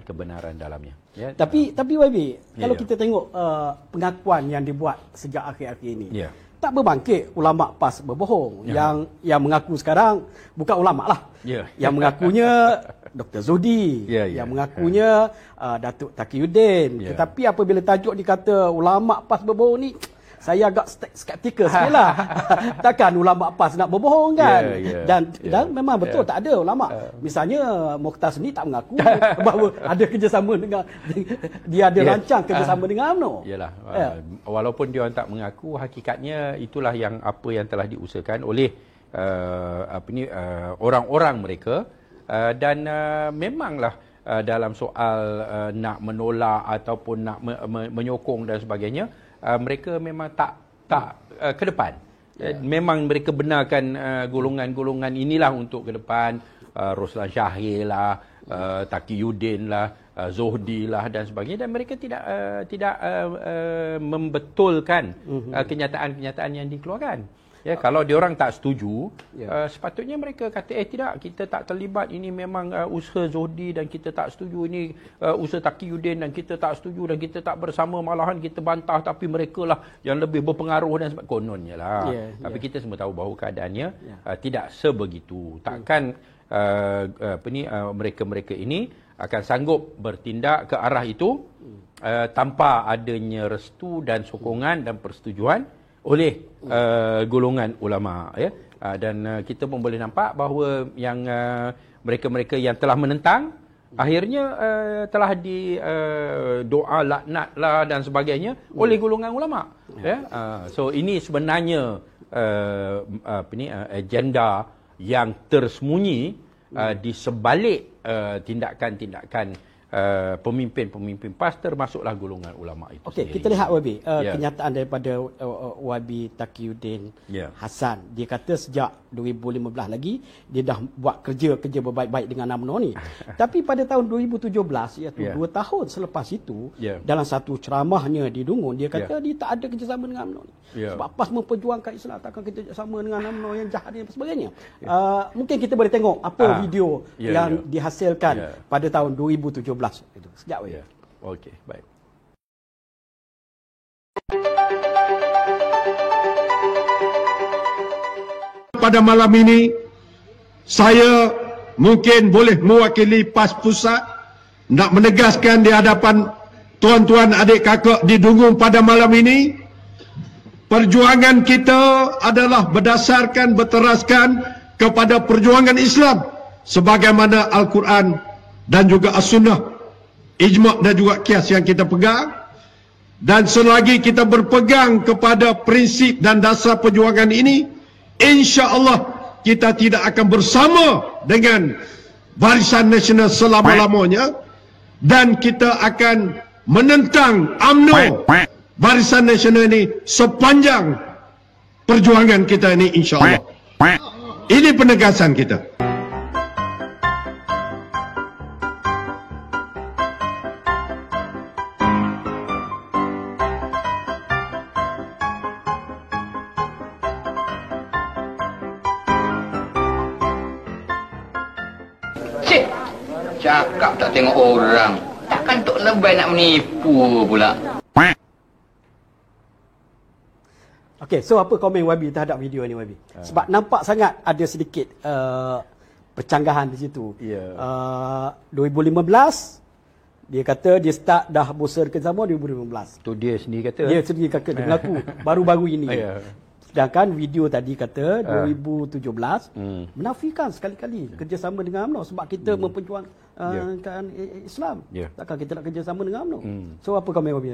kebenaran dalamnya. Ya. Tapi YB, kalau kita tengok pengakuan yang dibuat sejak akhir-akhir ini, tak berbangkit ulama PAS berbohong. Yang mengaku sekarang bukan ulama lah. Yang mengakunya Dr. Zuhdi, yang mengakunya Datuk Taqiyuddin. Tetapi apabila tajuk dikata ulama PAS berbohong ni, saya agak skeptikal sikit lah. Takkan ulama PAS nak berbohong kan? Dan memang betul tak ada ulama. Misalnya Mokhtar sendiri tak mengaku bahawa ada kerjasama dengan dia ada rancang kerjasama dengan UMNO. Yalah. Walaupun dia orang tak mengaku, hakikatnya itulah apa yang telah diusahakan oleh orang-orang mereka, dan memanglah dalam soal nak menolak ataupun nak menyokong dan sebagainya, mereka memang tak ke depan. Memang mereka benarkan golongan-golongan inilah untuk ke depan, Roslan Syahir lah, Taqiyuddin lah, Zuhdi lah dan sebagainya, dan mereka tidak membetulkan kenyataan-kenyataan yang dikeluarkan. Kalau diorang tak setuju, sepatutnya mereka kata tidak, kita tak terlibat, ini memang usaha Zuhdi dan kita tak setuju, ini usaha Taqiyuddin dan kita tak setuju dan kita tak bersama, malahan kita bantah, tapi mereka lah yang lebih berpengaruh dan sebagainya. Kononnya lah. Tapi kita semua tahu bahawa keadaannya tidak sebegitu. Takkan mereka-mereka ini akan sanggup bertindak ke arah itu tanpa adanya restu dan sokongan dan persetujuan oleh golongan ulama, dan kita pun boleh nampak bahawa yang mereka-mereka yang telah menentang akhirnya telah doa laknat lah dan sebagainya oleh golongan ulama. So ini sebenarnya agenda yang tersembunyi di sebalik tindakan-tindakan pemimpin-pemimpin PAS, termasuklah golongan ulama itu. Okey, kita lihat YB, kenyataan daripada YB Taqiyuddin Hassan. Dia kata sejak 2015 lagi dia dah buat kerja berbaik-baik dengan UMNO ni. Tapi pada tahun 2017, iaitu 2 tahun selepas itu, dalam satu ceramahnya di Dungun, dia kata dia tak ada kerjasama dengan UMNO ni. Sebab PAS memperjuangkan Islam, takkan kerjasama dengan UMNO yang jahat dan sebagainya. Mungkin kita boleh tengok apa video yang dihasilkan pada tahun 2017 itu. Sekejap ya. Okey, baik. Pada malam ini saya mungkin boleh mewakili PAS Pusat nak menegaskan di hadapan tuan-tuan adik kakak di Dungun pada malam ini, perjuangan kita adalah berdasarkan, berteraskan kepada perjuangan Islam sebagaimana Al-Quran dan juga As-Sunnah, ijma' dan juga qiyas yang kita pegang. Dan selagi kita berpegang kepada prinsip dan dasar perjuangan ini, insya-Allah kita tidak akan bersama dengan Barisan Nasional selama-lamanya, dan kita akan menentang UMNO, Barisan Nasional ini sepanjang perjuangan kita ini, insya-Allah. Ini penegasan kita. Cakap tak tengok orang. Takkan Tok Lebay nak menipu pula. Okey, so apa komen YB terhadap video ni YB? Sebab nampak sangat ada sedikit percanggahan di situ. 2015 dia kata dia start dah bosan kerjasama 2015. Tu dia sendiri kata. Dia sendiri kata, dia mengaku baru-baru ini. Sedangkan video tadi kata 2017 menafikan sekali-kali kerjasama dengan UMNO sebab kita memperjuangkan Islam. Takkan kita nak kerjasama dengan UMNO. So apa komen YB?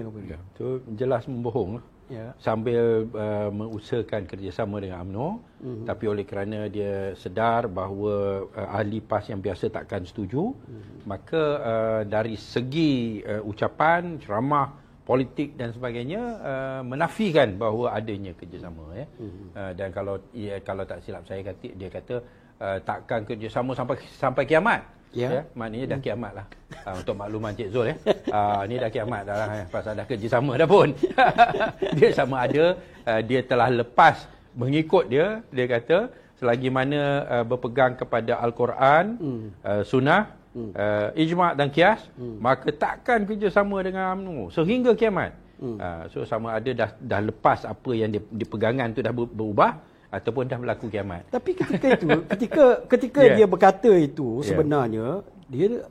Itu jelas membohong lah. Sambil mengusahakan kerjasama dengan UMNO, tapi oleh kerana dia sedar bahawa ahli PAS yang biasa takkan setuju, maka dari segi ucapan, ceramah, politik dan sebagainya, menafikan bahawa adanya kerjasama. Dan kalau tak silap saya, dia kata takkan kerjasama sampai kiamat. Maknanya dah kiamat lah. Untuk makluman Cik Zul, ni dah kiamat dah lah, pasal dah kerjasama dah pun. Dia sama ada dia telah lepas mengikut dia kata selagi mana berpegang kepada Al-Quran, Sunnah ijma' dan qiyas, maka takkan kerjasama dengan UMNO sehingga kiamat. So sama ada dah lepas apa yang dipegangan tu dah berubah ataupun dah berlaku kiamat. Tapi ketika itu, ketika dia berkata itu, sebenarnya dia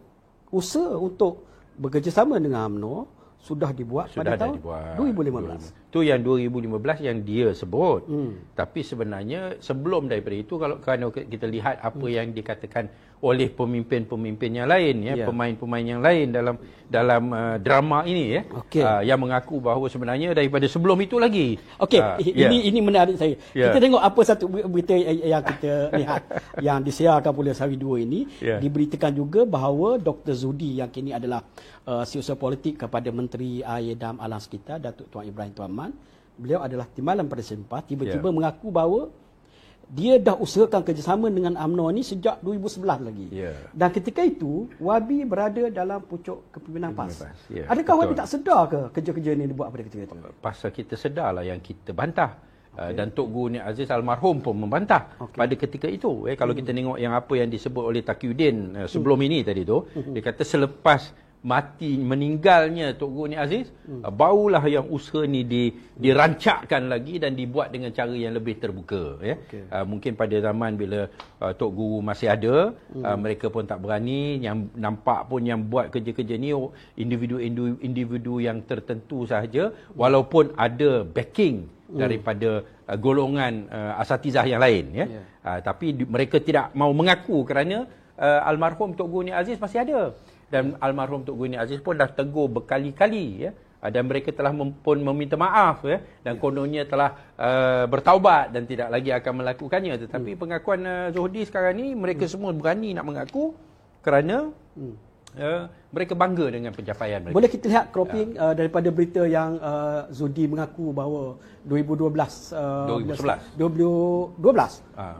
usaha untuk bekerjasama dengan UMNO sudah dibuat pada tahun 2015. Tu yang 2015 yang dia sebut. Tapi sebenarnya sebelum daripada itu, kalau kita lihat apa yang dikatakan oleh pemimpin-pemimpin yang lain, pemain-pemain yang lain dalam drama ini, yang mengaku bahawa sebenarnya daripada sebelum itu lagi. Ini menarik saya. Kita tengok apa satu berita yang kita lihat yang disiarkan oleh Sari 2 ini, diberitakan juga bahawa Dr. Zudi yang kini adalah siasat politik kepada Menteri Air dan Alam Sekitar, Datuk Tuan Ibrahim Tuan Man, beliau adalah timbalan pada sempah, tiba-tiba mengaku bahawa dia dah usahakan kerjasama dengan UMNO ni sejak 2011 lagi. Dan ketika itu, Wabi berada dalam pucuk kepimpinan PAS. Adakah Wabi tak sedar ke kerja-kerja ni dibuat pada ketika itu? Pasal kita sedarlah yang kita bantah. Dan Tok Guru Nik Aziz almarhum pun membantah pada ketika itu. Kalau kita tengok yang apa yang disebut oleh Taqiyuddin sebelum ini tadi tu, dia kata selepas meninggalnya Tok Guru Nik Aziz, barulah yang usaha ni dirancakkan lagi dan dibuat dengan cara yang lebih terbuka. Mungkin pada zaman bila Tok Guru masih ada, mereka pun tak berani, yang nampak pun yang buat kerja-kerja ni individu yang tertentu sahaja, walaupun ada backing daripada golongan asatizah yang lain. Tapi mereka tidak mau mengaku kerana almarhum Tok Guru Nik Aziz masih ada. Dan almarhum Tok Guru Nik Aziz pun dah tegur berkali-kali, dan mereka telah pun meminta maaf, dan kononnya telah bertaubat dan tidak lagi akan melakukannya. Tetapi pengakuan Zuhdi sekarang ni, mereka semua berani nak mengaku kerana mereka bangga dengan pencapaian mereka. Boleh kita lihat cropping daripada berita yang Zuhdi mengaku bahawa 2011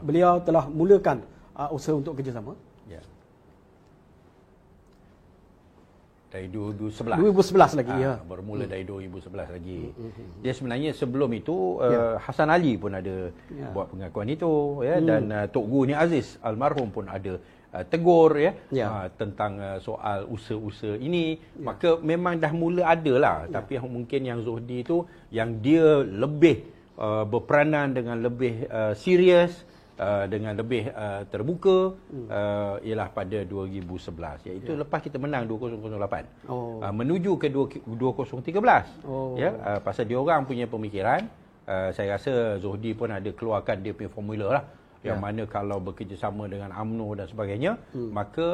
beliau telah mulakan usaha untuk kerjasama. Dari 2011 lagi, bermula dari 2011 lagi. Dia sebenarnya sebelum itu Hasan Ali pun ada buat pengakuan itu, dan Tok Guru Nik Aziz almarhum pun ada tegur tentang soal usaha-usaha ini. Maka memang dah mula ada lah. Tapi mungkin yang Zuhdi itu yang dia lebih berperanan dengan lebih serius, dengan lebih terbuka, ialah pada 2011, iaitu lepas kita menang 2008 menuju ke 2013. Pasal dia orang punya pemikiran, saya rasa Zuhdi pun ada keluarkan dia punya formula lah, yang mana kalau bekerjasama dengan UMNO dan sebagainya, maka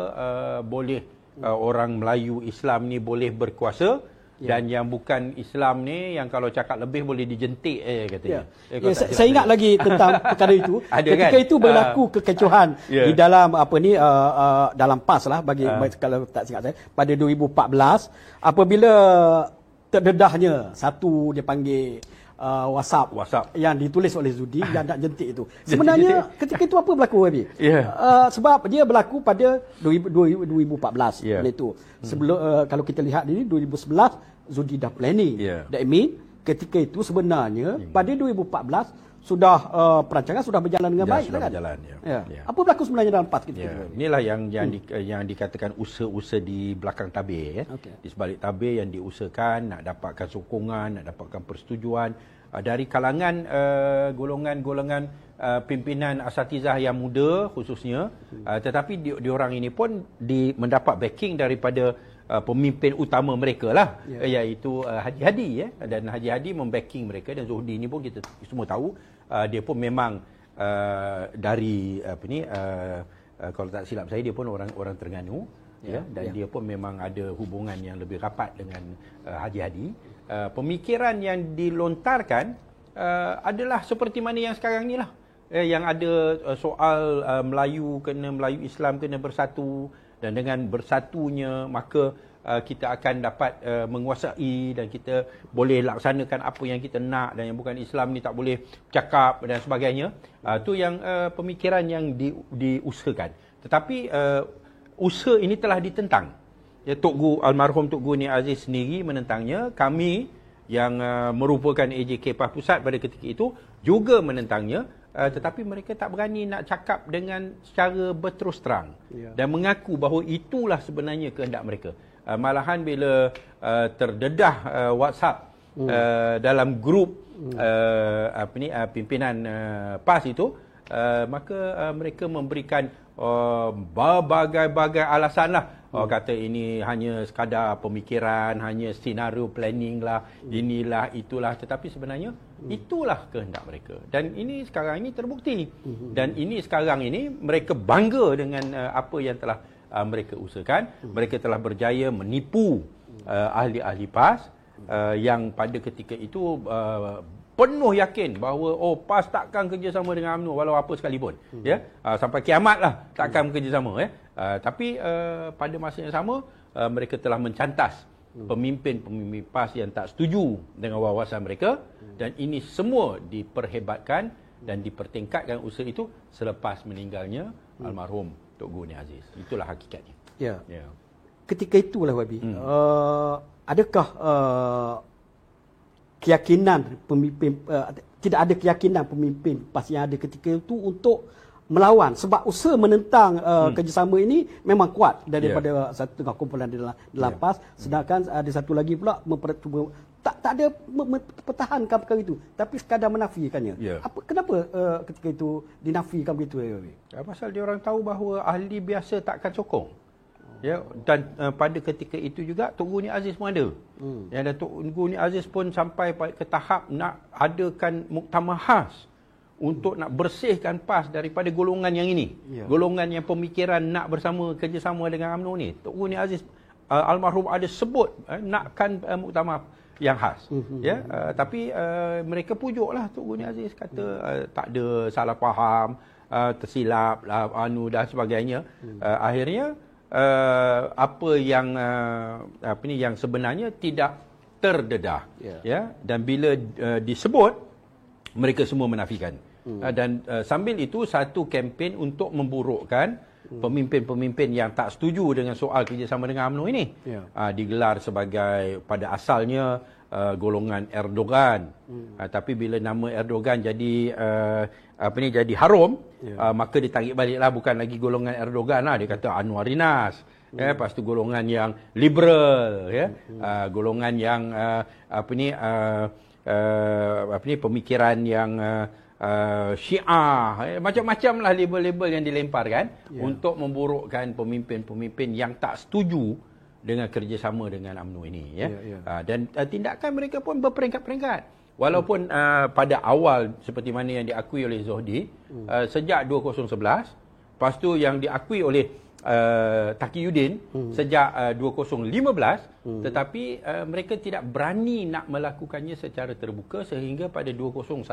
boleh orang Melayu Islam ni boleh berkuasa. Dan yang bukan Islam ni, yang kalau cakap lebih boleh dijentik, katanya. Saya ingat lagi tentang perkara itu. Ketika itu berlaku kekecohan di dalam dalam PAS lah, bagi kalau tak ingat saya, pada 2014, apabila terdedahnya satu dia panggil WhatsApp yang ditulis oleh Zudi yang nak jentik itu. Sebenarnya ketika itu apa berlaku, Wabi? Sebab dia berlaku pada 2014 itu. Sebelum kalau kita lihat ini 2011 Zudi dah planning. That mean ketika itu sebenarnya pada 2014 sudah perancangan sudah berjalan dengan baik, sudah kan? Berjalan, Apa berlaku sebenarnya dalam PAS ketika itu? Inilah yang dikatakan usaha-usaha di belakang tabir, di sebalik tabir yang diusahakan nak dapatkan sokongan, nak dapatkan persetujuan dari kalangan golongan-golongan pimpinan asatizah yang muda khususnya, tetapi diorang ini pun mendapat backing daripada pemimpin utama mereka lah, iaitu Haji Hadi, dan Haji Hadi membacking mereka. Dan Zuhdi ni pun kita semua tahu, dia pun memang dari kalau tak silap saya, dia pun orang Terengganu, dan dia pun memang ada hubungan yang lebih rapat dengan Haji Hadi. Pemikiran yang dilontarkan adalah seperti mana yang sekarang ni lah, yang ada soal Melayu Islam kena bersatu, dan dengan bersatunya maka kita akan dapat menguasai, dan kita boleh laksanakan apa yang kita nak, dan yang bukan Islam ni tak boleh cakap dan sebagainya. Itu yang pemikiran yang diusahakan. Tetapi usaha ini telah ditentang. Almarhum Tok Guru Nik Aziz sendiri menentangnya. Kami yang merupakan AJK PAS Pusat pada ketika itu juga menentangnya. tetapi mereka tak berani nak cakap dengan secara berterus terang dan mengaku bahawa itulah sebenarnya kehendak mereka. Malahan bila terdedah WhatsApp dalam grup pimpinan PAS itu, maka mereka memberikan berbagai-bagai alasan lah. Kata ini hanya sekadar pemikiran, hanya senario planning lah, inilah, itulah. Tetapi sebenarnya itulah kehendak mereka. Dan ini sekarang ini terbukti. Dan ini sekarang ini mereka bangga dengan apa yang telah mereka usahakan. Mereka telah berjaya menipu ahli-ahli PAS yang pada ketika itu penuh yakin bahawa PAS takkan kerjasama dengan UMNO walau apa sekalipun. Sampai kiamatlah takkan kerjasama. Tapi pada masa yang sama mereka telah mencantas pemimpin-pemimpin PAS yang tak setuju dengan wawasan mereka, dan ini semua diperhebatkan dan dipertingkatkan usaha itu selepas meninggalnya almarhum Tok Guru Ni Aziz. Itulah hakikatnya. Ya. Ketika itulah Wabi, adakah keyakinan pemimpin, tidak ada keyakinan pemimpin PAS yang ada ketika itu untuk melawan, sebab usaha menentang kerjasama ini memang kuat daripada satu tengah kumpulan dalam PAS, sedangkan ada satu lagi pula tak ada mempertahankan perkara itu, tapi sekadar menafikannya. Kenapa ketika itu dinafikan begitu? Pasal dia orang tahu bahawa ahli biasa takkan sokong. Dan pada ketika itu juga Tok Guru Ni Aziz pun ada. Dan Tok Guru Ni Aziz pun sampai ke tahap nak adakan muktamar khas untuk nak bersihkan PAS daripada golongan yang ini. Golongan yang pemikiran nak bersama kerjasama dengan UMNO ni. Tok Guru Ni Aziz almarhum ada sebut nakkan muktamar yang khas. Tapi mereka pujuklah Tok Guru Ni Aziz, kata tak ada, salah faham, tersilap lah, dan sebagainya. Akhirnya apa yang yang sebenarnya tidak terdedah. Dan bila disebut, mereka semua menafikan. Dan sambil itu satu kempen untuk memburukkan pemimpin-pemimpin yang tak setuju dengan soal kerjasama dengan UMNO ini. Digelar sebagai pada asalnya golongan Erdogan. Tapi bila nama Erdogan jadi jadi harum, maka ditarik baliklah, bukan lagi golongan Erdogan lah, dia kata Anwar Rinas. Lepas tu golongan yang liberal, golongan yang pemikiran yang Syiah, macam-macam lah label-label yang dilemparkan untuk memburukkan pemimpin-pemimpin yang tak setuju dengan kerjasama dengan UMNO ini. Dan tindakan mereka pun berperingkat-peringkat. Walaupun pada awal seperti mana yang diakui oleh Zohdi, sejak 2011, lepas tu yang diakui oleh Taqiyuddin sejak 2015, tetapi mereka tidak berani nak melakukannya secara terbuka sehingga pada 2018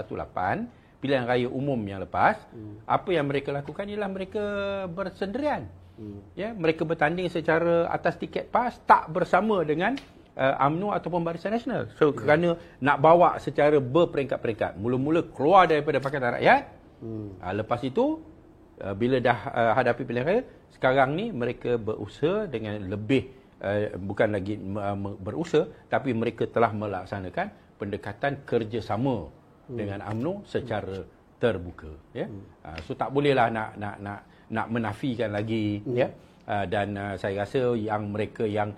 pilihan raya umum yang lepas, apa yang mereka lakukan ialah mereka bersendirian. Mereka bertanding secara atas tiket PAS, tak bersama dengan UMNO ataupun Barisan Nasional. Kerana nak bawa secara berperingkat-peringkat. Mula-mula keluar daripada Pakatan Rakyat, lepas itu bila dah hadapi pilihan raya, sekarang ni mereka berusaha dengan lebih, bukan lagi berusaha, tapi mereka telah melaksanakan pendekatan kerjasama dengan UMNO secara terbuka. So tak bolehlah nak menafikan lagi. Dan saya rasa yang mereka yang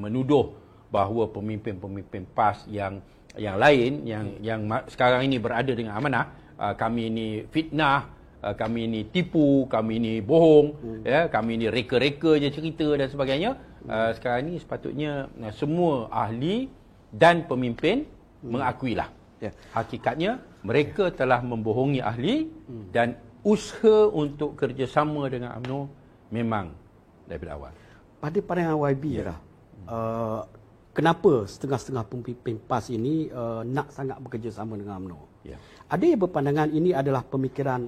menuduh bahawa pemimpin-pemimpin PAS yang lain yang sekarang ini berada dengan amanah, kami ini fitnah, kami ini tipu, kami ini bohong, kami ini reka-reka je cerita dan sebagainya. Sekarang ini sepatutnya semua ahli dan pemimpin mengakuilah. Hakikatnya mereka telah membohongi ahli, dan usaha untuk kerjasama dengan UMNO memang daripada awal. Pada pandangan YB kenapa setengah-setengah pemimpin PAS ini nak sangat bekerjasama dengan UMNO? Ada yang berpandangan ini adalah pemikiran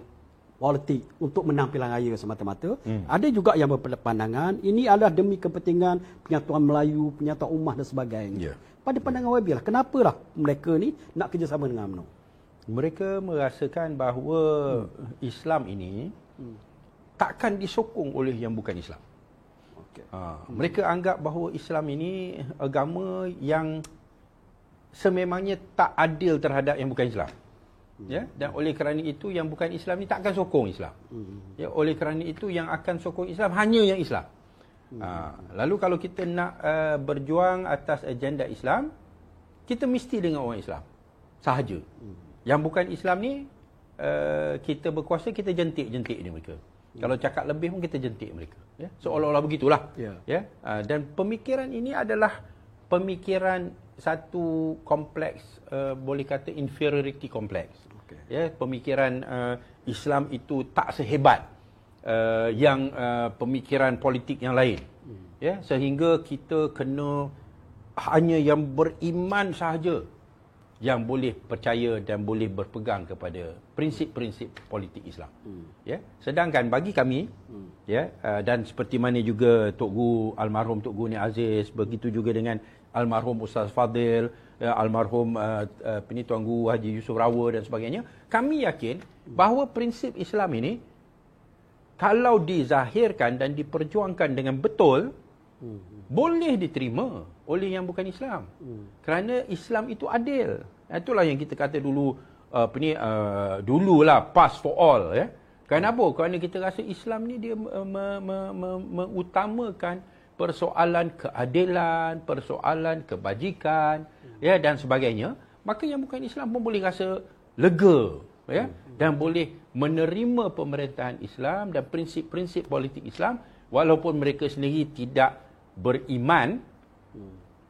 politik untuk menang pilihan raya semata-mata. Ada juga yang berpandangan ini adalah demi kepentingan penyatuan Melayu, penyatuan ummah dan sebagainya. Pada pandangan YB lah, kenapalah mereka ni nak kerjasama dengan UMNO? Mereka merasakan bahawa Islam ini takkan disokong oleh yang bukan Islam. Mereka anggap bahawa Islam ini agama yang sememangnya tak adil terhadap yang bukan Islam. Ya, dan oleh kerana itu yang bukan Islam ni tak akan sokong Islam. Ya, oleh kerana itu yang akan sokong Islam hanya yang Islam. Lalu kalau kita nak berjuang atas agenda Islam, kita mesti dengan orang Islam sahaja. Yang bukan Islam ni kita berkuasa, kita jentik-jentik dia mereka. Kalau cakap lebih pun kita jentik mereka. Ya, seolah-olah begitulah. Ya, dan pemikiran ini adalah pemikiran satu kompleks, boleh kata inferiority complex. Ya, pemikiran Islam itu tak sehebat yang pemikiran politik yang lain. Ya, sehingga kita kena hanya yang beriman sahaja yang boleh percaya dan boleh berpegang kepada prinsip-prinsip politik Islam. Ya, sedangkan bagi kami, ya, dan seperti mana juga almarhum Tok Guru Ni Aziz, begitu juga dengan almarhum Ustaz Fadil, almarhum Tuan Guru Haji Yusuf Rawa dan sebagainya, kami yakin bahawa prinsip Islam ini kalau dizahirkan dan diperjuangkan dengan betul, boleh diterima oleh yang bukan Islam. Kerana Islam itu adil. Itulah yang kita kata dulu, dululah pass for all. Ya. Kenapa? Kerana kita rasa Islam ni dia mengutamakan persoalan keadilan, persoalan kebajikan, ya, dan sebagainya. Maka yang bukan Islam pun boleh rasa lega, ya, dan boleh menerima pemerintahan Islam dan prinsip-prinsip politik Islam walaupun mereka sendiri tidak beriman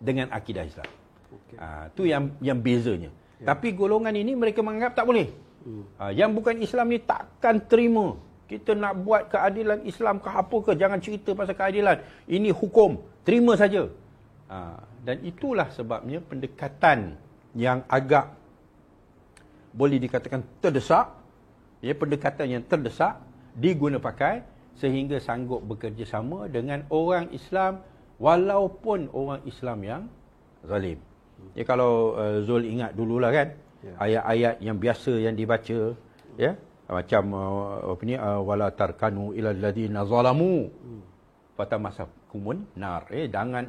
dengan akidah Islam. Itu yang bezanya. Tapi golongan ini mereka menganggap tak boleh. Yang bukan Islam ni takkan terima. Kita nak buat keadilan Islam ke apa ke, jangan cerita pasal keadilan. Ini hukum, terima saja. Dan itulah sebabnya pendekatan yang agak boleh dikatakan terdesak, ya, pendekatan yang terdesak diguna pakai sehingga sanggup bekerjasama dengan orang Islam walaupun orang Islam yang zalim. Ya, kalau Zul ingat dululah kan, ayat-ayat yang biasa yang dibaca, ya, macam wala tarkanu ilal ladzina zalamu fatamasakumun nar.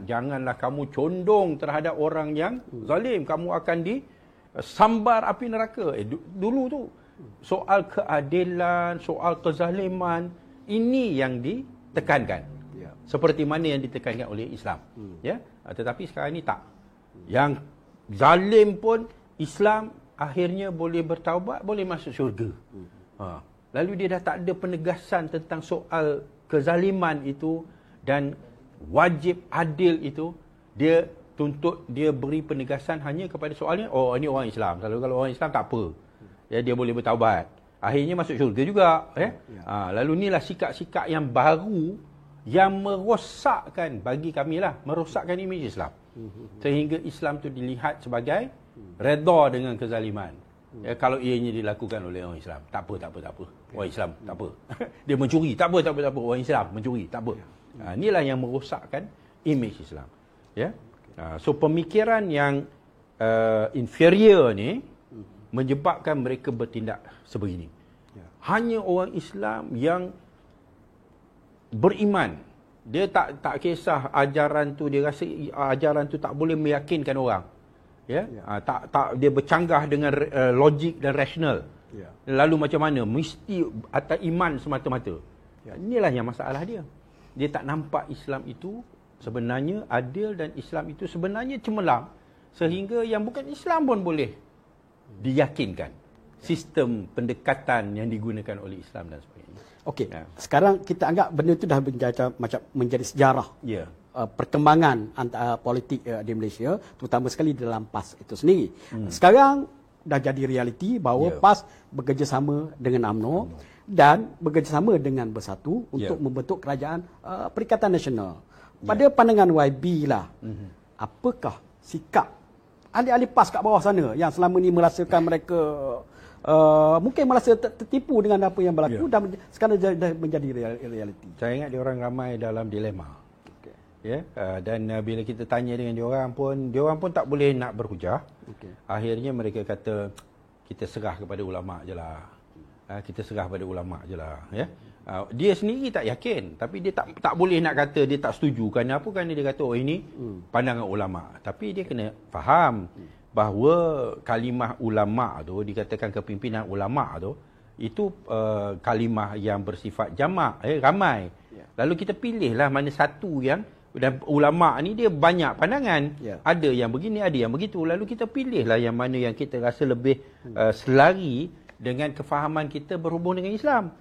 Janganlah kamu condong terhadap orang yang zalim, kamu akan disambar api neraka. Dulu tu soal keadilan, soal kezaliman, ini yang ditekankan. Seperti mana yang ditekankan oleh Islam. Ya, tetapi sekarang ni tak. Yang zalim pun Islam akhirnya boleh bertaubat, boleh masuk syurga. Lalu dia dah tak ada penegasan tentang soal kezaliman itu dan wajib adil itu. Dia tuntut, dia beri penegasan hanya kepada soalnya, oh ini orang Islam. Kalau orang Islam tak apa, ya, dia boleh bertaubat. Akhirnya masuk syurga juga. Ya? Lalu inilah sikap-sikap yang baru yang merosakkan, bagi kami lah, merosakkan imej Islam. Sehingga Islam tu dilihat sebagai redha dengan kezaliman. Ya, kalau ianya dilakukan oleh orang Islam, tak apa. Orang Islam tak apa. Dia mencuri, tak apa. Orang Islam mencuri, tak apa. Inilah yang merosakkan imej Islam. Ya. So pemikiran yang inferior ni menyebabkan mereka bertindak sebegini. Hanya orang Islam yang beriman, dia tak kisah ajaran tu, dia rasa ajaran tu tak boleh meyakinkan orang. Ya, tak dia bercanggah dengan logik dan rasional. Lalu macam mana? Mesti atas iman semata-mata. Inilah yang masalah dia. Dia tak nampak Islam itu sebenarnya adil dan Islam itu sebenarnya cemerlang sehingga yang bukan Islam pun boleh diyakinkan sistem pendekatan yang digunakan oleh Islam dan sebagainya. Okey. Sekarang kita anggap benda itu dah menjadi sejarah. Perkembangan antara politik di Malaysia, terutama sekali dalam PAS itu sendiri. Sekarang dah jadi realiti bahawa PAS bekerjasama dengan UMNO dan bekerjasama dengan Bersatu untuk membentuk kerajaan Perikatan Nasional. Pada pandangan YB lah, apakah sikap ahli-ahli PAS kat bawah sana yang selama ni merasakan mereka mungkin merasa tertipu dengan apa yang berlaku dan sekarang dah menjadi realiti? Saya ingat diorang ramai dalam dilema. Ya, dan bila kita tanya dengan diorang pun tak boleh nak berhujah. Akhirnya mereka kata kita serah kepada ulama je lah. Kita serah pada ulama je lah. Ya. Dia sendiri tak yakin, tapi dia tak boleh nak kata dia tak setuju. Kerana apa? Kerana dia kata oh ini pandangan ulama. Tapi dia kena faham bahawa kalimah ulama tu, dikatakan kepimpinan ulama tu, itu kalimah yang bersifat jamak, ramai. Lalu kita pilihlah mana satu yang, dan ulama ni dia banyak pandangan. Ada yang begini, ada yang begitu. Lalu kita pilihlah yang mana yang kita rasa lebih selari dengan kefahaman kita berhubung dengan Islam.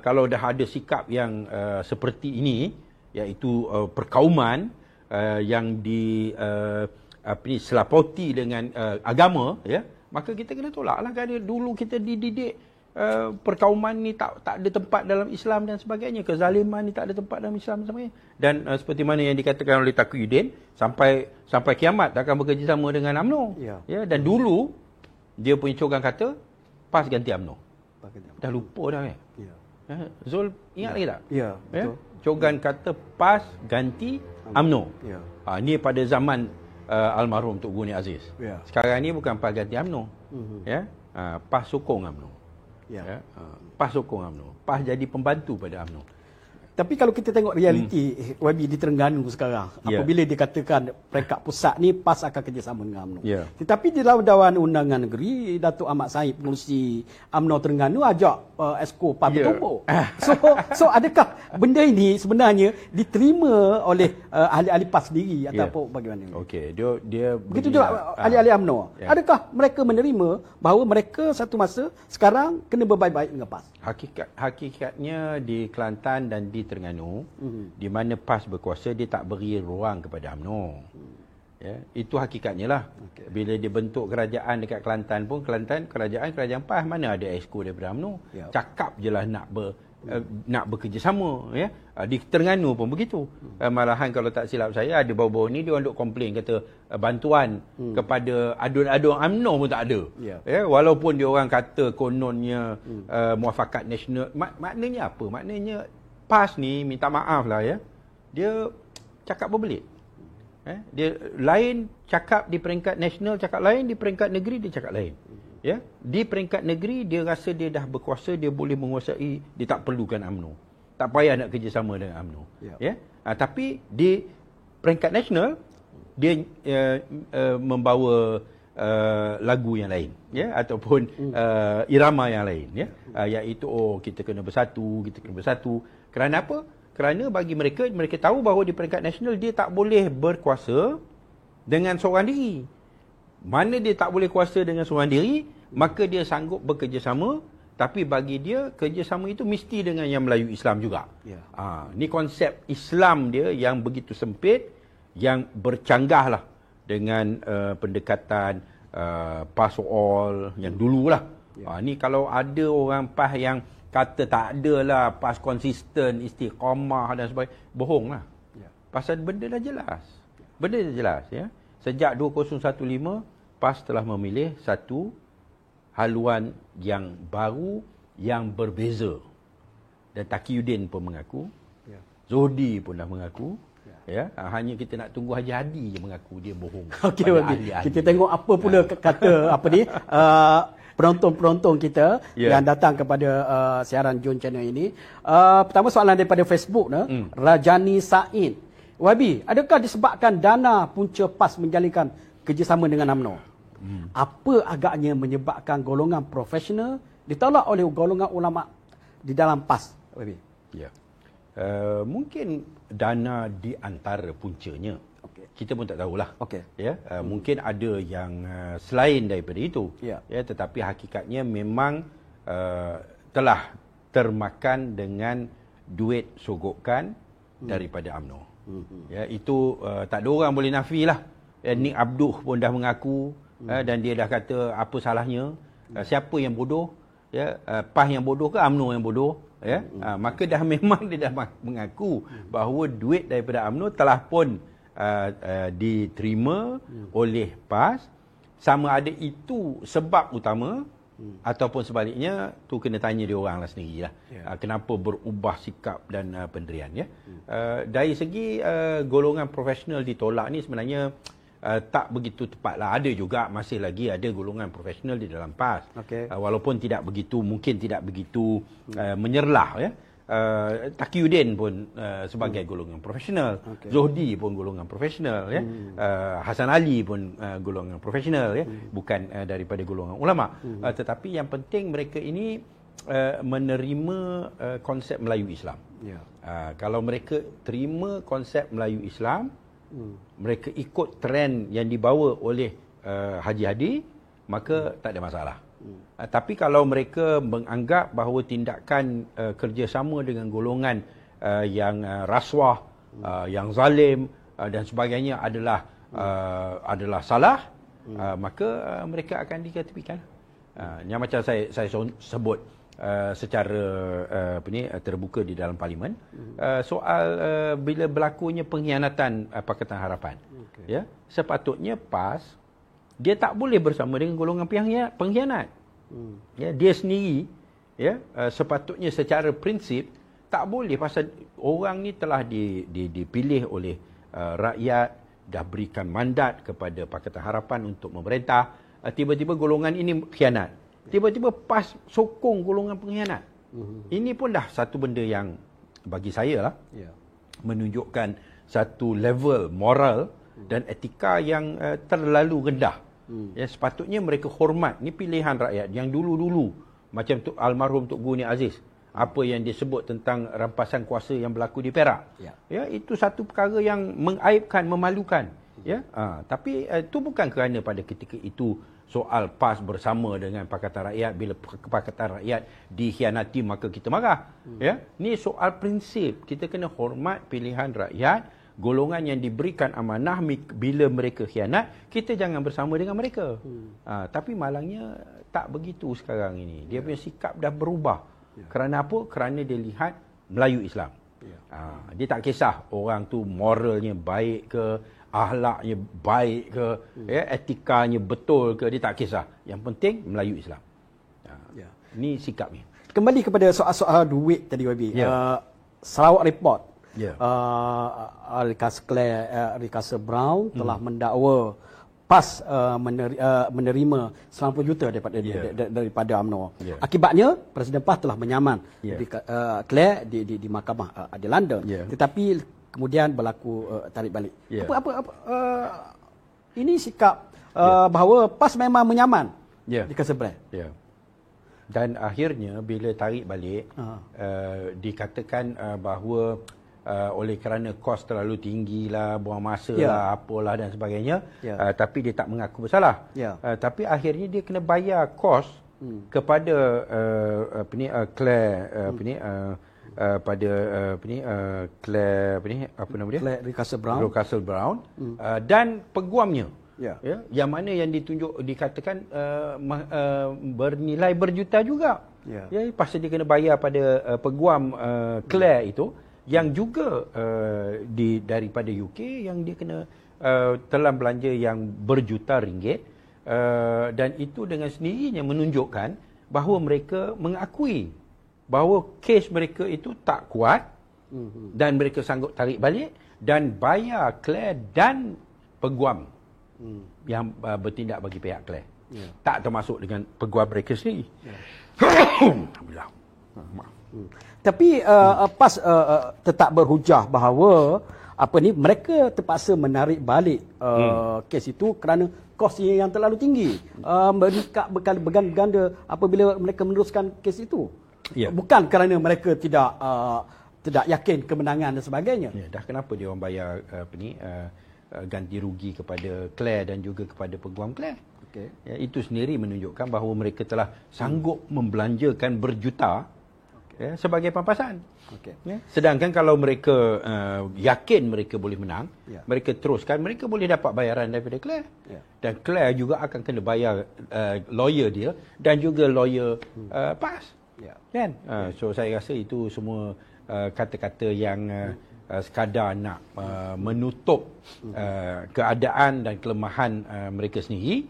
Kalau dah ada sikap yang seperti ini, iaitu perkauman yang selapoti dengan agama, maka kita kena tolaklah. Kerana dulu kita dididik perkauman ni tak ada tempat dalam Islam dan sebagainya, kezaliman ni tak ada tempat dalam Islam dan sebagainya. Dan seperti mana yang dikatakan oleh Taqiyuddin, sampai kiamat takkan bekerjasama dengan UMNO. Dan dulu dia punya cogan kata PAS ganti UMNO. Dah lupa dah kan? Zul ingat lagi tak? Betul. Cogan kata PAS ganti UMNO. Ni pada zaman almarhum Tok Guni Aziz. Sekarang ni bukan PAS ganti UMNO. PAS sokong UMNO. PAS sokong UMNO. PAS jadi pembantu pada UMNO. Tapi kalau kita tengok realiti YB di Terengganu sekarang, apabila dikatakan peringkat pusat ni PAS akan kerjasama dengan UMNO. Tetapi di dalam Dewan Undangan Negeri, Datuk Ahmad Said, pengurusi UMNO Terengganu, ajak Esko PAS bertumbuk. So adakah benda ini sebenarnya diterima oleh ahli-ahli PAS sendiri ataupun bagaimana? Okey, dia begitu juga ahli-ahli UMNO. Adakah mereka menerima bahawa mereka satu masa sekarang kena berbaik-baik dengan PAS? Hakikatnya di Kelantan dan di Terengganu, di mana PAS berkuasa, dia tak beri ruang kepada UMNO. Itu hakikatnya lah. Bila dia bentuk kerajaan dekat Kelantan pun, kerajaan PAS, mana ada exco daripada UMNO. Cakap je lah nak bekerjasama. Di Terengganu pun begitu. Malahan kalau tak silap saya, ada baru-baru ni dia orang duk komplain, kata bantuan kepada adun-adun UMNO pun tak ada. Walaupun dia orang kata kononnya muafakat nasional. Maknanya apa? Maknanya PAS ni, minta maaf lah dia cakap berbelit. Dia lain cakap di peringkat nasional, cakap lain, di peringkat negeri dia cakap lain. Di peringkat negeri dia rasa dia dah berkuasa, dia boleh menguasai, dia tak perlukan UMNO. Tak payah nak kerjasama dengan UMNO. Tapi di peringkat nasional dia membawa lagu yang lain, ataupun irama yang lain, iaitu kita kena bersatu. Kerana apa? Kerana bagi mereka tahu bahawa di peringkat nasional dia tak boleh berkuasa dengan seorang diri. Mana dia tak boleh kuasa dengan seorang diri, maka dia sanggup bekerjasama, tapi bagi dia kerjasama itu mesti dengan yang Melayu Islam juga. Ni konsep Islam dia yang begitu sempit, yang bercanggah lah dengan pendekatan PAS all yang dululah. Ni kalau ada orang PAS yang kata tak ada lah PAS konsisten, istiqamah dan sebagainya, bohong lah. Pasal benda dah jelas. Sejak 2015, PAS telah memilih satu haluan yang baru, yang berbeza. Dan Taqiyuddin pun mengaku, Zodi pun dah mengaku. Hanya kita nak tunggu Haji Hadi je mengaku dia bohong. Kita tengok apa pula kata apa ni penonton-penonton kita yang datang kepada siaran Jom Channel ini. Pertama soalan daripada Facebook, Rajani Said. YB, adakah disebabkan dana punca PAS menjalinkan kerjasama dengan UMNO? Apa agaknya menyebabkan golongan profesional ditolak oleh golongan ulama di dalam PAS? YB? Mungkin dana di antara puncanya. Kita pun tak tahulah. Mungkin ada yang selain daripada itu. Tetapi hakikatnya memang telah termakan dengan duit sogokan daripada UMNO. Itu tak ada orang boleh nafilah. Nik Abduh pun dah mengaku, dan dia dah kata apa salahnya. Siapa yang bodoh? PAS yang bodoh ke UMNO yang bodoh? Maka dah memang dia dah mengaku bahawa duit daripada UMNO telah pun diterima oleh PAS. Sama ada itu sebab utama ataupun sebaliknya, tu kena tanya dia orang lah sendirilah. Kenapa berubah sikap dan pendirian. Dari segi golongan profesional ditolak ni sebenarnya tak begitu tepat lah. Ada juga, masih lagi ada golongan profesional di dalam PAS. Walaupun mungkin tidak begitu menyerlah Taqiyuddin pun sebagai golongan profesional, Zuhdi pun golongan profesional, ya. Hasan Ali pun golongan profesional, ya. Bukan daripada golongan ulama. Tetapi yang penting mereka ini menerima konsep Melayu Islam. Kalau mereka terima konsep Melayu Islam, mereka ikut trend yang dibawa oleh Haji Hadi, maka tak ada masalah. Tapi kalau mereka menganggap bahawa tindakan kerjasama dengan golongan yang rasuah, yang zalim dan sebagainya adalah salah, maka mereka akan diketepikan. Yang macam saya sebut secara terbuka di dalam parlimen, soal bila berlakunya pengkhianatan Pakatan Harapan, ya, sepatutnya PAS dia tak boleh bersama dengan golongan pengkhianat. Ya, dia sendiri, ya, sepatutnya secara prinsip tak boleh, pasal orang ni telah dipilih oleh rakyat, dah berikan mandat kepada Pakatan Harapan untuk memerintah. Tiba-tiba golongan ini khianat. Tiba-tiba PAS sokong golongan pengkhianat. Ini pun dah satu benda yang bagi saya lah, menunjukkan satu level moral dan etika yang terlalu rendah. Ya, sepatutnya mereka hormat. Ni pilihan rakyat yang dulu-dulu, macam almarhum Tok Guru Ni Aziz, apa yang disebut tentang rampasan kuasa yang berlaku di Perak. Ya, itu satu perkara yang mengaibkan, memalukan. Ya, tapi itu bukan kerana pada ketika itu soal PAS bersama dengan Pakatan Rakyat. Bila Pakatan Rakyat dikhianati maka kita marah. Ya, ni soal prinsip. Kita kena hormat pilihan rakyat. Golongan yang diberikan amanah, bila mereka khianat, kita jangan bersama dengan mereka. Tapi malangnya tak begitu sekarang ini. Dia punya sikap dah berubah. Kerana apa? Kerana dia lihat Melayu Islam. Dia tak kisah orang tu moralnya baik ke, akhlaknya baik ke, etikanya betul ke, dia tak kisah. Yang penting Melayu Islam. Ini sikapnya. Kembali kepada soal-soal duit tadi, Wabi. Sarawak Report. Rikasa Brown telah mendakwa PAS menerima 90 juta daripada UMNO. Akibatnya Presiden PAS telah menyaman Claire di Mahkamah di London. Tetapi kemudian berlaku tarik balik. Ini sikap bahawa PAS memang menyaman di Keseberang. Dan akhirnya bila tarik balik, dikatakan bahawa oleh kerana kos terlalu tinggi lah, buang masa lah, apalah dan sebagainya, tapi dia tak mengaku bersalah. Tapi akhirnya dia kena bayar kos kepada Claire Rikasa Brown dan peguamnya. Yang mana yang dikatakan bernilai berjuta juga. Pasal dia kena bayar pada peguam Claire itu, yang juga daripada UK, yang dia kena telah belanja yang berjuta ringgit, dan itu dengan sendirinya menunjukkan bahawa mereka mengakui bahawa kes mereka itu tak kuat, dan mereka sanggup tarik balik dan bayar Claire dan peguam yang bertindak bagi pihak Claire. Tak termasuk dengan peguam mereka sendiri. Alhamdulillah. Tapi PAS tetap berhujah bahawa mereka terpaksa menarik balik kes itu kerana kosnya yang terlalu tinggi. Meningkat berganda apabila mereka meneruskan kes itu. Bukan kerana mereka tidak yakin kemenangan dan sebagainya. Dah kenapa dia orang bayar ganti rugi kepada Claire dan juga kepada peguam Claire? Itu sendiri menunjukkan bahawa mereka telah sanggup membelanjakan berjuta sebagai pampasan. Sedangkan kalau mereka yakin mereka boleh menang, mereka teruskan, mereka boleh dapat bayaran daripada Claire. Dan Claire juga akan kena bayar lawyer dia dan juga lawyer PAS. Kan? So saya rasa itu semua kata-kata yang sekadar nak menutup keadaan dan kelemahan mereka sendiri,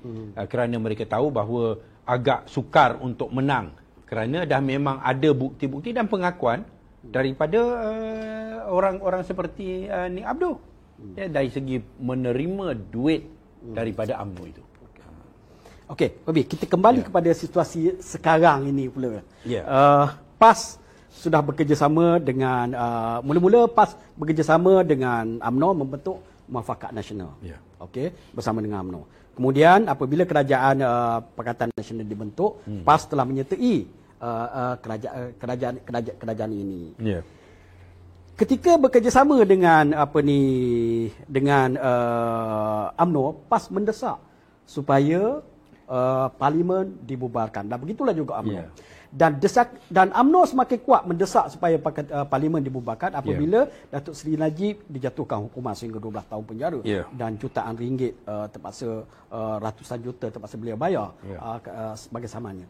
kerana mereka tahu bahawa agak sukar untuk menang. Kerana dah memang ada bukti-bukti dan pengakuan daripada orang-orang seperti Nik Abdul, dari segi menerima duit daripada UMNO itu. Okey, Wabi, kita kembali kepada situasi sekarang ini pula. PAS sudah bekerjasama dengan mula-mula PAS bekerjasama dengan UMNO membentuk Muafakat Nasional. Okey, bersama dengan UMNO. Kemudian apabila kerajaan Pakatan Nasional dibentuk, PAS telah menyertai kerajaan ini. Ketika bekerjasama dengan UMNO, PAS mendesak supaya parlimen dibubarkan. Dan begitulah juga UMNO. Dan UMNO semakin kuat mendesak supaya parlimen dibubarkan apabila Datuk Seri Najib dijatuhkan hukuman sehingga 12 tahun penjara dan jutaan ringgit terpaksa ratusan juta terpaksa beliau bayar sebagai samannya.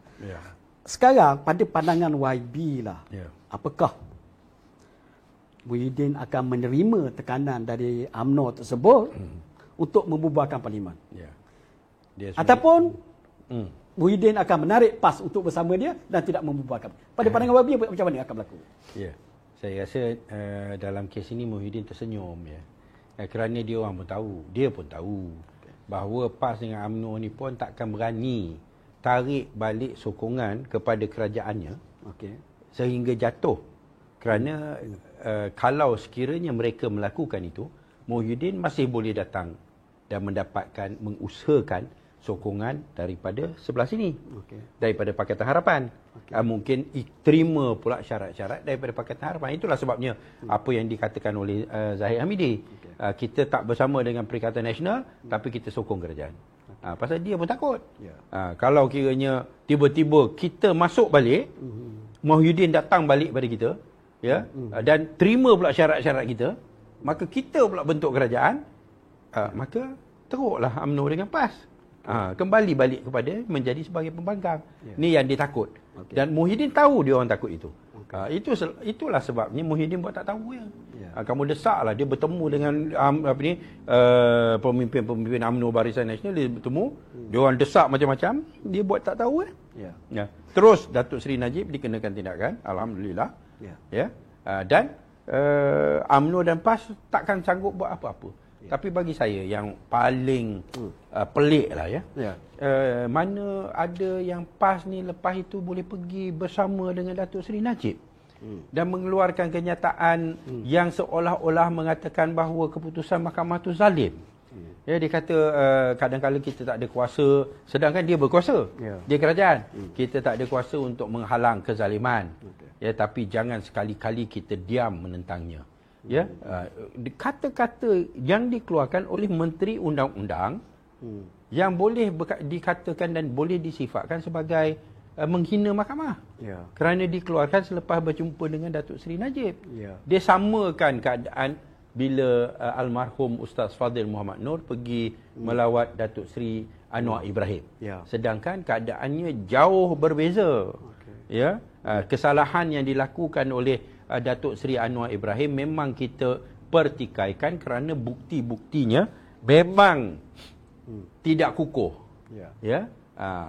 Sekarang pada pandangan YB lah, apakah Muhyiddin akan menerima tekanan dari UMNO tersebut untuk membubarkan parlimen? Ataupun Muhyiddin akan menarik PAS untuk bersama dia dan tidak membubarkan? Pada pandangan YB macam mana akan berlaku? Saya rasa dalam kes ini Muhyiddin tersenyum kerana dia pun tahu bahawa PAS dengan UMNO ni pun takkan berani tarik balik sokongan kepada kerajaannya sehingga jatuh. Kerana kalau sekiranya mereka melakukan itu, Muhyiddin masih boleh datang dan mengusahakan sokongan daripada sebelah sini, daripada Pakatan Harapan. Mungkin terima pula syarat-syarat daripada Pakatan Harapan. Itulah sebabnya apa yang dikatakan oleh Zahid Hamidi. Kita tak bersama dengan Perikatan Nasional, tapi kita sokong kerajaan. Pasal dia pun takut. Kalau kiranya tiba-tiba kita masuk balik, Muhyiddin datang balik pada kita, dan terima pula syarat-syarat kita, maka kita pula bentuk kerajaan, maka teruklah UMNO dengan PAS. Kembali balik kepada menjadi sebagai pembangkang. Ni yang dia takut. Dan Muhyiddin tahu dia orang takut itu. Itulah sebabnya Muhyiddin buat tak tahu ya. Kamu desaklah dia bertemu dengan pemimpin-pemimpin UMNO Barisan Nasional, dia bertemu, dia orang desak macam-macam, dia buat tak tahu Terus Datuk Seri Najib dikenakan tindakan, alhamdulillah. Dan UMNO dan PAS takkan sanggup buat apa-apa. Tapi bagi saya yang paling pelik lah mana ada yang PAS ni lepas itu boleh pergi bersama dengan Datuk Seri Najib dan mengeluarkan kenyataan yang seolah-olah mengatakan bahawa keputusan mahkamah tu zalim. Dia kata kadang-kadang kita tak ada kuasa, sedangkan dia berkuasa. Dia kerajaan. Kita tak ada kuasa untuk menghalang kezaliman. Tapi jangan sekali-kali kita diam menentangnya. Kata-kata yang dikeluarkan oleh Menteri Undang-Undang yang boleh dikatakan dan boleh disifatkan sebagai menghina mahkamah, kerana dikeluarkan selepas berjumpa dengan Datuk Seri Najib. Dia samakan keadaan bila almarhum Ustaz Fadil Muhammad Nur pergi melawat Datuk Seri Anwar Ibrahim, sedangkan keadaannya jauh berbeza. Kesalahan yang dilakukan oleh Datuk Seri Anwar Ibrahim memang kita pertikaikan kerana bukti-buktinya memang tidak kukuh.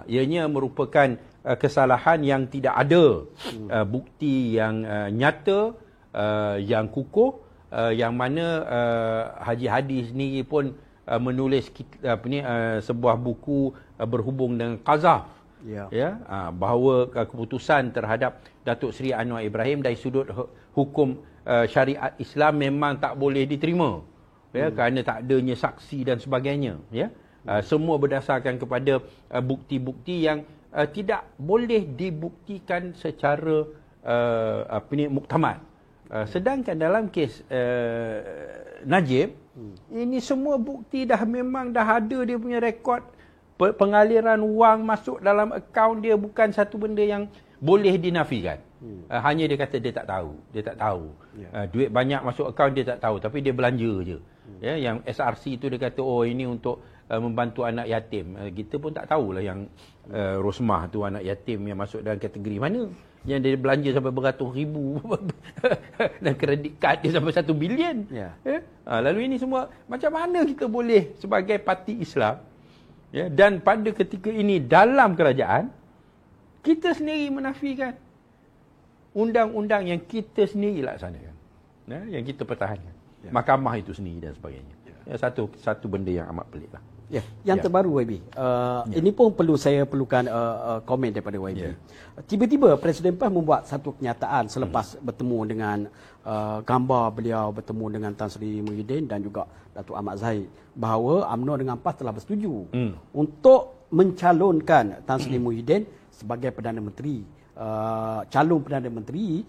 Ianya merupakan kesalahan yang tidak ada bukti yang nyata, yang kukuh, yang mana Haji Hadi sendiri pun menulis sebuah buku berhubung dengan qazaf. Bahawa keputusan terhadap Datuk Seri Anwar Ibrahim dari sudut hukum syariat Islam memang tak boleh diterima, kerana tak adanya saksi dan sebagainya. Semua berdasarkan kepada bukti-bukti yang tidak boleh dibuktikan secara muktamad. Sedangkan dalam kes Najib, ini semua bukti memang dah ada, dia punya rekod pengaliran wang masuk dalam akaun dia, bukan satu benda yang boleh dinafikan. Hanya dia kata dia tak tahu. Duit banyak masuk akaun dia tak tahu, tapi dia belanja je. Yang SRC itu dia kata ini untuk membantu anak yatim. Kita pun tak tahulah yang Rosmah tu anak yatim yang masuk dalam kategori mana, yang dia belanja sampai beratus ribu dan kredit kad dia sampai 1 bilion. Lalu ini semua, macam mana kita boleh sebagai parti Islam, dan pada ketika ini dalam kerajaan, kita sendiri menafikan undang-undang yang kita sendiri laksanakan, yang kita pertahankan, mahkamah itu sendiri dan sebagainya. Satu benda yang amat pelik lah. Ya, yang terbaru YB. Ini pun saya perlukan komen daripada YB. Tiba-tiba Presiden PAS membuat satu kenyataan selepas bertemu dengan gambar beliau bertemu dengan Tan Sri Muhyiddin dan juga Datuk Ahmad Zahid, bahawa UMNO dengan PAS telah bersetuju untuk mencalonkan Tan Sri Muhyiddin sebagai Perdana Menteri, calon Perdana Menteri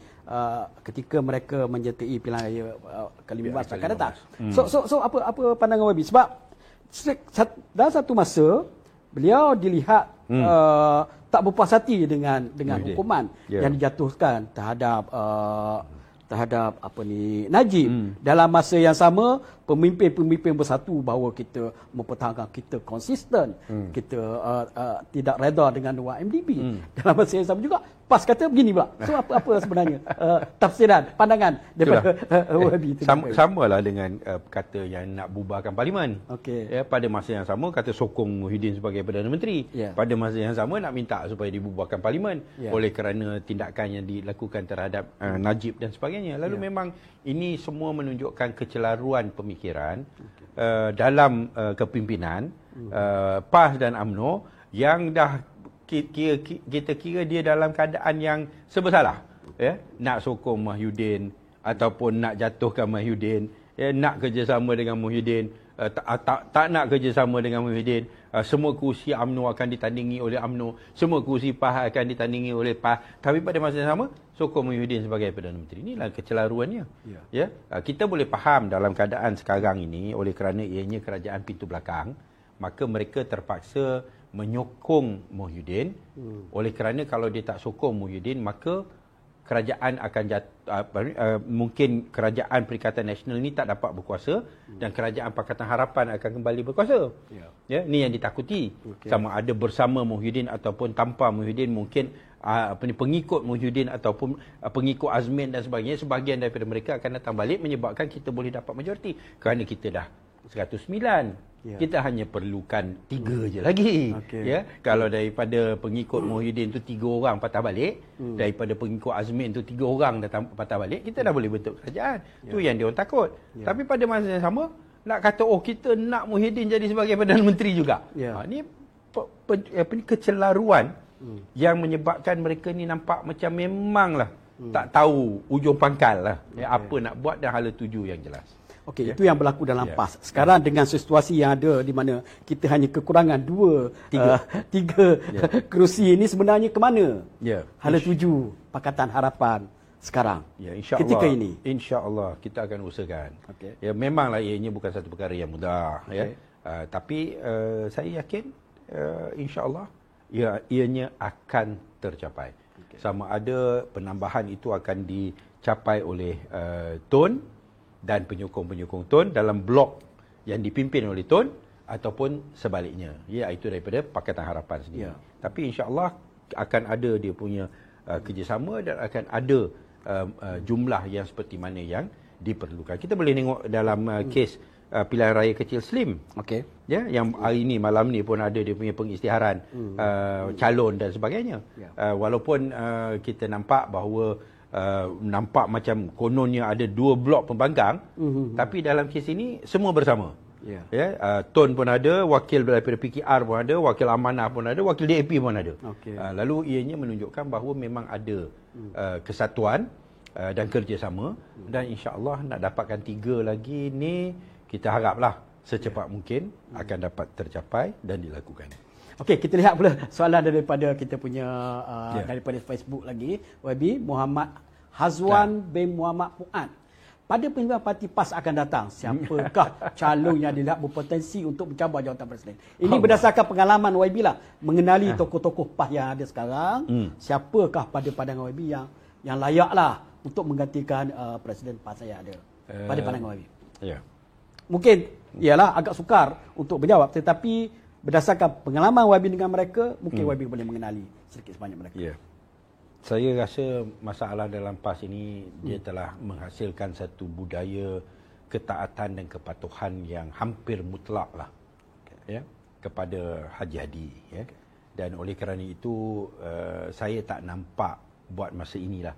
ketika mereka menyertai pilihan raya ke-15 akan datang. So apa pandangan YB? Sebab dalam satu masa beliau dilihat tak berpuas hati dengan hukuman yang dijatuhkan terhadap Najib. Dalam masa yang sama pemimpin-pemimpin bersatu bahawa kita mempertahankan, kita konsisten, kita tidak reda dengan 2MDB. Dalam masa yang sama juga PAS kata begini pula. So apa sebenarnya tafsiran, pandangan daripada YB? Samalah dengan kata yang nak bubarkan parlimen. Okay. Pada masa yang sama kata sokong Muhyiddin sebagai Perdana Menteri. Pada masa yang sama nak minta supaya dibubarkan parlimen oleh kerana tindakan yang dilakukan terhadap Najib dan sebagainya. Lalu memang ini semua menunjukkan kecelaruan pemikiran dalam kepimpinan PAS dan UMNO yang dah kita kira dia dalam keadaan yang serba nak sokong Muhyiddin ataupun nak jatuhkan Muhyiddin, nak kerjasama dengan Muhyiddin, tak nak kerjasama dengan Muhyiddin, semua kerusi UMNO akan ditandingi oleh UMNO, semua kerusi PAS akan ditandingi oleh PAS, tapi pada masa yang sama sokong Muhyiddin sebagai Perdana Menteri. Inilah kecelaruannya. Kita boleh faham dalam keadaan sekarang ini oleh kerana ianya kerajaan pintu belakang, maka mereka terpaksa menyokong Muhyiddin. Oleh kerana kalau dia tak sokong Muhyiddin, maka kerajaan akan mungkin kerajaan Perikatan Nasional ni tak dapat berkuasa dan kerajaan Pakatan Harapan akan kembali berkuasa. Ni yang ditakuti. Sama ada bersama Muhyiddin ataupun tanpa Muhyiddin, mungkin pengikut Muhyiddin ataupun pengikut Azmin dan sebagainya, sebahagian daripada mereka akan datang balik menyebabkan kita boleh dapat majoriti. Kerana kita dah 109. Kita hanya perlukan 3 je lagi. Kalau daripada pengikut Muhyiddin tu 3 orang patah balik, daripada pengikut Azmin tu 3 orang datang patah balik, kita dah boleh bentuk kerajaan. Tu yang dia orang takut. Tapi pada masa yang sama nak kata kita nak Muhyiddin jadi sebagai Perdana Menteri juga. Ni kecelaruan yang menyebabkan mereka ni nampak macam memanglah tak tahu ujung pangkal lah apa nak buat dan hala tuju yang jelas. Okey, itu yang berlaku dalam PAS. Sekarang dengan situasi yang ada di mana kita hanya kekurangan 3 kerusi ini, sebenarnya ke mana? Hala tuju Pakatan Harapan sekarang. Ketika ini. InsyaAllah kita akan usahakan. Memanglah ianya bukan satu perkara yang mudah. Tapi saya yakin insyaAllah ianya akan tercapai. Sama ada penambahan itu akan dicapai oleh Tun dan penyokong-penyokong Tun dalam blok yang dipimpin oleh Tun ataupun sebaliknya, iaitu daripada Pakatan Harapan sendiri. Tapi insya-Allah akan ada dia punya kerjasama dan akan ada jumlah yang seperti mana yang diperlukan. Kita boleh tengok dalam kes pilihan raya kecil Slim. Yang hari ni, malam ni pun ada dia punya pengisytiharan calon dan sebagainya. Walaupun kita nampak bahawa nampak macam kononnya ada 2 blok pembangkang, tapi dalam kes ini semua bersama. Tun pun ada, wakil daripada PKR pun ada, wakil Amanah pun ada, wakil DAP pun ada. Lalu ianya menunjukkan bahawa memang ada kesatuan dan kerjasama, dan insya-Allah nak dapatkan 3 lagi ni kita haraplah secepat mungkin akan dapat tercapai dan dilakukan. Okey, kita lihat pula soalan daripada kita punya daripada Facebook lagi. YB Muhammad Hazwan bin Muhammad Fuad. Pada pemilihan parti PAS akan datang, siapakah calon yang dilihat berpotensi untuk mencabar jawatan presiden? Ini berdasarkan pengalaman YB lah, mengenali tokoh-tokoh PAS yang ada sekarang. Siapakah pada pandangan YB yang layaklah untuk menggantikan presiden PAS yang ada? Pada pandangan YB. Mungkin ialah agak sukar untuk menjawab, tetapi berdasarkan pengalaman YB dengan mereka, mungkin YB boleh mengenali sedikit sebanyak mereka. Saya rasa masalah dalam PAS ini dia telah menghasilkan satu budaya ketaatan dan kepatuhan yang hampir mutlak lah kepada Haji Hadi. Dan oleh kerana itu saya tak nampak buat masa inilah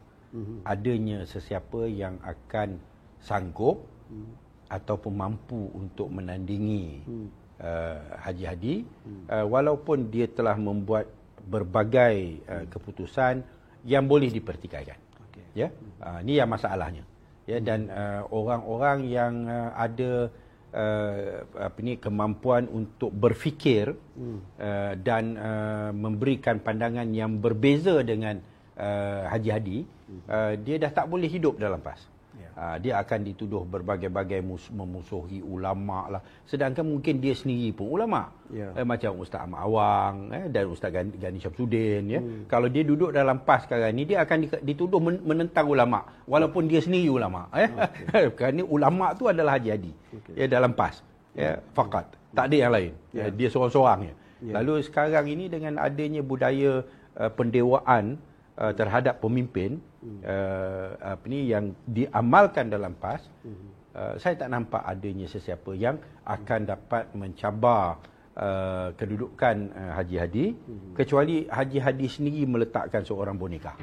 adanya sesiapa yang akan sanggup ataupun mampu untuk menandingi Haji Hadi, walaupun dia telah membuat berbagai keputusan yang boleh dipertikaikan. Ya, ini yang masalahnya. Ya, dan orang-orang yang ada kemampuan untuk berfikir dan memberikan pandangan yang berbeza dengan Haji Hadi, dia dah tak boleh hidup dalam PAS. Dia akan dituduh berbagai-bagai memusuhi ulama lah. Sedangkan mungkin dia sendiri pun ulama. Macam Ustaz Ahmad Awang dan Ustaz Ghani Syamsuddin. Kalau dia duduk dalam PAS sekarang ni, dia akan dituduh menentang ulama. Walaupun dia sendiri ulama. Kerana ulama tu adalah Haji Hadi. Dalam PAS. Fakat. Tak ada yang lain. Dia seorang-seorang. Lalu sekarang ini dengan adanya budaya pendewaan terhadap pemimpin yang diamalkan dalam PAS, saya tak nampak adanya sesiapa yang akan dapat mencabar kedudukan Haji Hadi, kecuali Haji Hadi sendiri meletakkan seorang boneka.